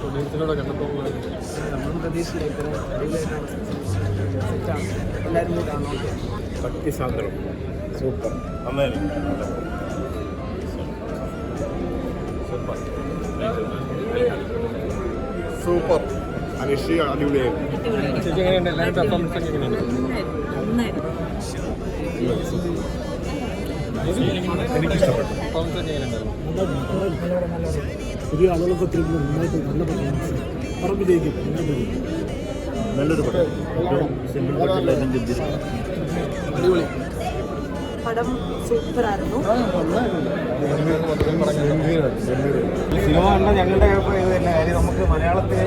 നമ്മൾ പ്രതീക്ഷിച്ചില്ല ഇത്രയും സെറ്റാണ്. എല്ലാവരും പോയി കാണണം. ഭക്തിസാന്ദ്രം സൂപ്പർ. നന്നായിരുന്നു. സൂപ്പർ. അനിഷി അടിപൊളിയായിരുന്നു. ചേച്ചി എങ്ങനെയുണ്ട്? എല്ലാവരും പെർഫോമൻസ് ഒക്കെ എങ്ങനെയുണ്ട്? എനിക്കിഷ്ടപ്പെട്ടു. പെർഫോമൻസ് ഒക്കെ എങ്ങനെയുണ്ടായിരുന്നു? പുതിയ ആളുകളൊക്കെ നന്നായിട്ട് നല്ല പെർഫോമൻസ് പറമ്പിലേക്ക് നല്ലൊരു പടം. അടിപൊളി പടം സൂപ്പറായിരുന്നു. സിനിമ കണ്ട ഞങ്ങളുടെ ഇത് തന്നെ കാര്യം നമുക്ക് മലയാളത്തിൽ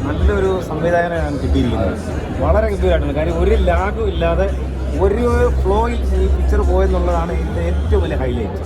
നല്ലൊരു സംവിധായകനാണ് കിട്ടിയിരിക്കുന്നത്. വളരെ ഗംഭീരമായിട്ടുണ്ട്. കാര്യം ഒരു ലാഗും ഇല്ലാതെ ഒരു ഫ്ലോയിൽ ഈ പിക്ചർ പോയെന്നുള്ളതാണ് ഇതിൻ്റെ ഏറ്റവും വലിയ ഹൈലൈറ്റ്.